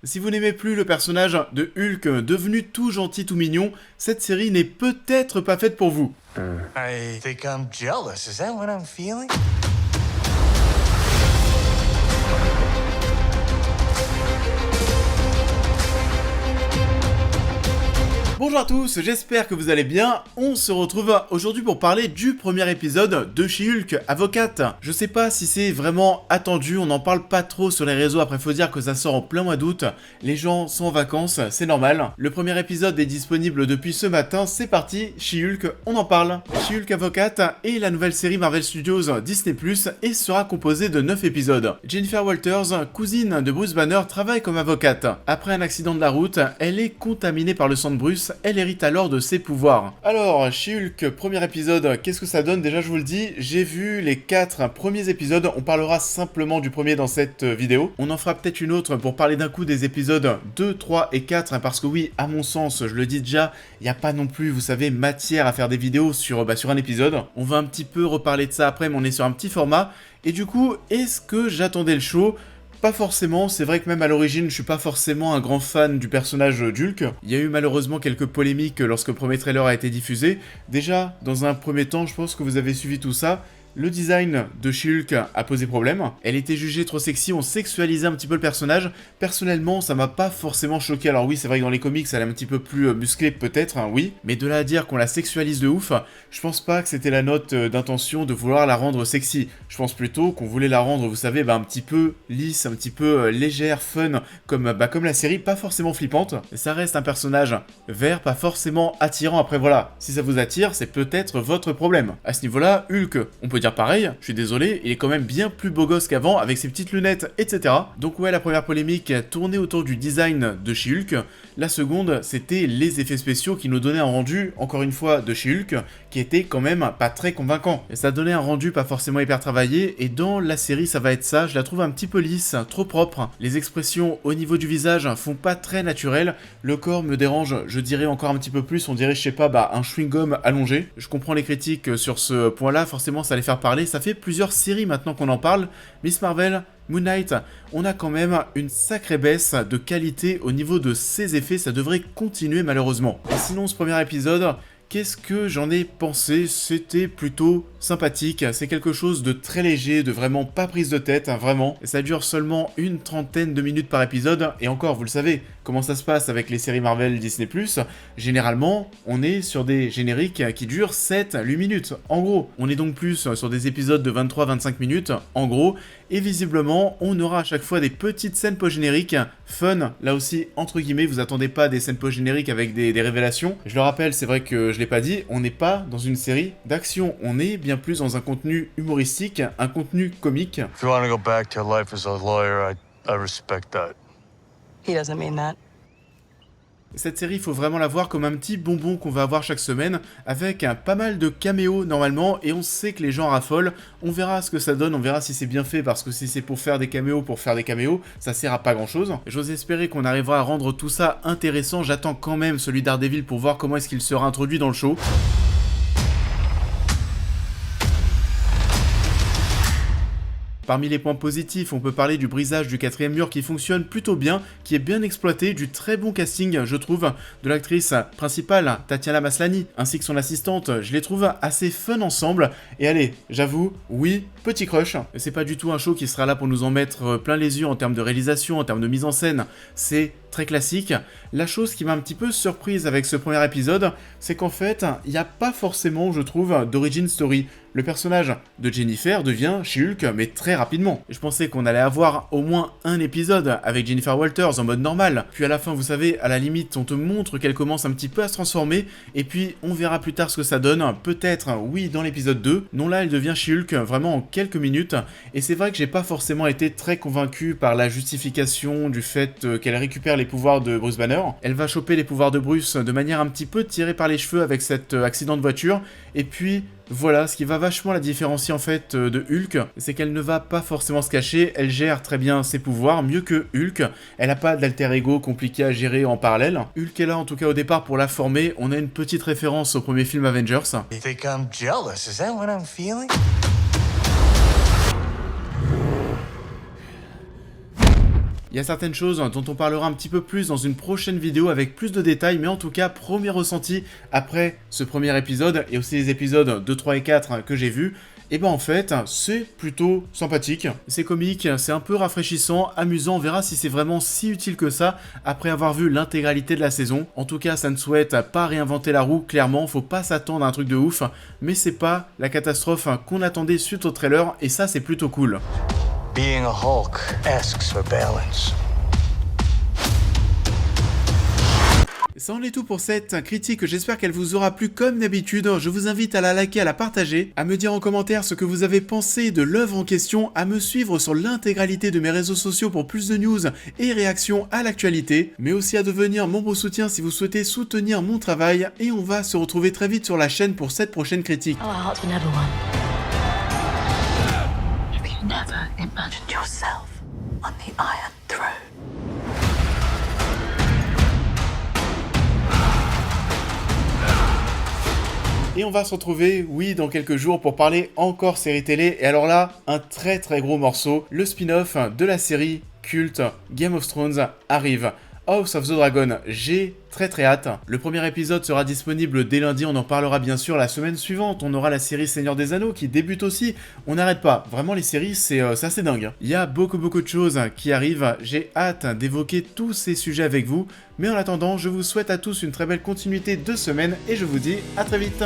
Si vous n'aimez plus le personnage de Hulk devenu tout gentil, tout mignon, cette série n'est peut-être pas faite pour vous. I think I'm jealous. Is that what I'm feeling? Bonjour à tous, j'espère que vous allez bien. On se retrouve aujourd'hui pour parler du premier épisode de She-Hulk Avocate. Je sais pas si c'est vraiment attendu, on n'en parle pas trop sur les réseaux, après faut dire que ça sort en plein mois d'août. Les gens sont en vacances, c'est normal. Le premier épisode est disponible depuis ce matin, c'est parti, She-Hulk, on en parle. She-Hulk Avocate est la nouvelle série Marvel Studios Disney+, et sera composée de 9 épisodes. Jennifer Walters, cousine de Bruce Banner, travaille comme avocate. Après un accident de la route, elle est contaminée par le sang de Bruce. Elle hérite alors de ses pouvoirs. Alors, She-Hulk, premier épisode, qu'est-ce que ça donne? Déjà, je vous le dis, j'ai vu les 4 premiers épisodes, on parlera simplement du premier dans cette vidéo. On en fera peut-être une autre pour parler d'un coup des épisodes 2, 3 et 4, parce que oui, à mon sens, je le dis déjà, il n'y a pas non plus, vous savez, matière à faire des vidéos sur un épisode. On va un petit peu reparler de ça après, mais on est sur un petit format. Et du coup, est-ce que j'attendais le show? Pas forcément, c'est vrai que même à l'origine, je suis pas forcément un grand fan du personnage d'Hulk. Il y a eu malheureusement quelques polémiques lorsque le premier trailer a été diffusé. Déjà, dans un premier temps, je pense que vous avez suivi tout ça. Le design de She-Hulk a posé problème. Elle était jugée trop sexy, on sexualisait un petit peu le personnage. Personnellement, ça m'a pas forcément choqué. Alors oui, c'est vrai que dans les comics, elle est un petit peu plus musclée peut-être, hein, oui. Mais de là à dire qu'on la sexualise de ouf, je pense pas que c'était la note d'intention de vouloir la rendre sexy. Je pense plutôt qu'on voulait la rendre, vous savez, un petit peu lisse, un petit peu légère, fun, comme la série, pas forcément flippante. Ça reste un personnage vert, pas forcément attirant. Après voilà, si ça vous attire, c'est peut-être votre problème. À ce niveau-là, Hulk, on peut dire pareil, je suis désolé, il est quand même bien plus beau gosse qu'avant, avec ses petites lunettes, etc. Donc ouais, la première polémique tournait autour du design de She-Hulk. La seconde, c'était les effets spéciaux qui nous donnaient un rendu, encore une fois, de She-Hulk, qui était quand même pas très convaincant. Et ça donnait un rendu pas forcément hyper travaillé, et dans la série, ça va être ça, je la trouve un petit peu lisse, trop propre. Les expressions au niveau du visage font pas très naturel, le corps me dérange, je dirais encore un petit peu plus, on dirait, je sais pas, un chewing-gum allongé. Je comprends les critiques sur ce point-là, forcément ça allait faire parler, ça fait plusieurs séries maintenant qu'on en parle. Miss Marvel, Moon Knight, on a quand même une sacrée baisse de qualité au niveau de ces effets, ça devrait continuer malheureusement. Et sinon, ce premier épisode, qu'est-ce que j'en ai pensé? C'était plutôt sympathique, c'est quelque chose de très léger, de vraiment pas prise de tête, vraiment. Et ça dure seulement une trentaine de minutes par épisode, et encore, vous le savez, comment ça se passe avec les séries Marvel Disney+, généralement, on est sur des génériques qui durent 7-8 minutes, en gros. On est donc plus sur des épisodes de 23-25 minutes, en gros, et visiblement, on aura à chaque fois des petites scènes post-génériques, fun, là aussi, entre guillemets, vous attendez pas des scènes post-génériques avec des révélations. Je le rappelle, c'est vrai que je l'ai pas dit, on n'est pas dans une série d'action, on est bien plus dans un contenu humoristique, un contenu comique. If you want to go back to life as a lawyer, I respect that. He doesn't mean that. Cette série, il faut vraiment la voir comme un petit bonbon qu'on va avoir chaque semaine, avec pas mal de caméos normalement, et on sait que les gens raffolent. On verra ce que ça donne, on verra si c'est bien fait, parce que si c'est pour faire des caméos, ça sert à pas grand chose. J'ose espérer qu'on arrivera à rendre tout ça intéressant. J'attends quand même celui d'Daredevil pour voir comment est-ce qu'il sera introduit dans le show. Parmi les points positifs, on peut parler du brisage du 4e mur qui fonctionne plutôt bien, qui est bien exploité, du très bon casting, je trouve, de l'actrice principale, Tatiana Maslany, ainsi que son assistante. Je les trouve assez fun ensemble, et allez, j'avoue, oui, petit crush. C'est pas du tout un show qui sera là pour nous en mettre plein les yeux en termes de réalisation, en termes de mise en scène, c'est très classique. La chose qui m'a un petit peu surprise avec ce premier épisode, c'est qu'en fait, il n'y a pas forcément, je trouve, d'origin story. Le personnage de Jennifer devient She-Hulk, mais très rapidement. Je pensais qu'on allait avoir au moins un épisode avec Jennifer Walters en mode normal, puis à la fin, vous savez, à la limite, on te montre qu'elle commence un petit peu à se transformer, et puis on verra plus tard ce que ça donne, peut-être, oui, dans l'épisode 2. Non, là, elle devient She-Hulk vraiment en quelques minutes, et c'est vrai que j'ai pas forcément été très convaincu par la justification du fait qu'elle récupère les pouvoirs de Bruce Banner. Elle va choper les pouvoirs de Bruce de manière un petit peu tirée par les cheveux avec cet accident de voiture, et puis voilà, ce qui va vachement la différencier en fait de Hulk, c'est qu'elle ne va pas forcément se cacher, elle gère très bien ses pouvoirs, mieux que Hulk, elle n'a pas d'alter ego compliqué à gérer en parallèle. Hulk est là en tout cas au départ pour la former, on a une petite référence au premier film Avengers. You think I'm jealous? Is that what I'm feeling? Il Il y a certaines choses dont on parlera un petit peu plus dans une prochaine vidéo avec plus de détails, mais en tout cas, premier ressenti après ce premier épisode et aussi les épisodes 2, 3 et 4 que j'ai vus. Et ben en fait, c'est plutôt sympathique, c'est comique, c'est un peu rafraîchissant, amusant, on verra si c'est vraiment si utile que ça après avoir vu l'intégralité de la saison. En tout cas, ça ne souhaite pas réinventer la roue, clairement, faut pas s'attendre à un truc de ouf, mais c'est pas la catastrophe qu'on attendait suite au trailer, et ça c'est plutôt cool. Being a Hulk asks for balance. Ça en est tout pour cette critique, j'espère qu'elle vous aura plu comme d'habitude. Je vous invite à la liker, à la partager, à me dire en commentaire ce que vous avez pensé de l'œuvre en question, à me suivre sur l'intégralité de mes réseaux sociaux pour plus de news et réactions à l'actualité, mais aussi à devenir membre soutien si vous souhaitez soutenir mon travail, et on va se retrouver très vite sur la chaîne pour cette prochaine critique. Our hearts were never one. Have you never imagined yourself on the Iron Throne? Et on va se retrouver, oui, dans quelques jours pour parler encore série télé. Et alors là, un très très gros morceau. Le spin-off de la série culte Game of Thrones arrive. House of the Dragon, j'ai très hâte. Le premier épisode sera disponible dès lundi, on en parlera bien sûr la semaine suivante. On aura la série Seigneur des Anneaux qui débute aussi. On n'arrête pas, vraiment les séries c'est assez dingue. Il y a beaucoup de choses qui arrivent, j'ai hâte d'évoquer tous ces sujets avec vous. Mais en attendant, je vous souhaite à tous une très belle continuité de semaine et je vous dis à très vite.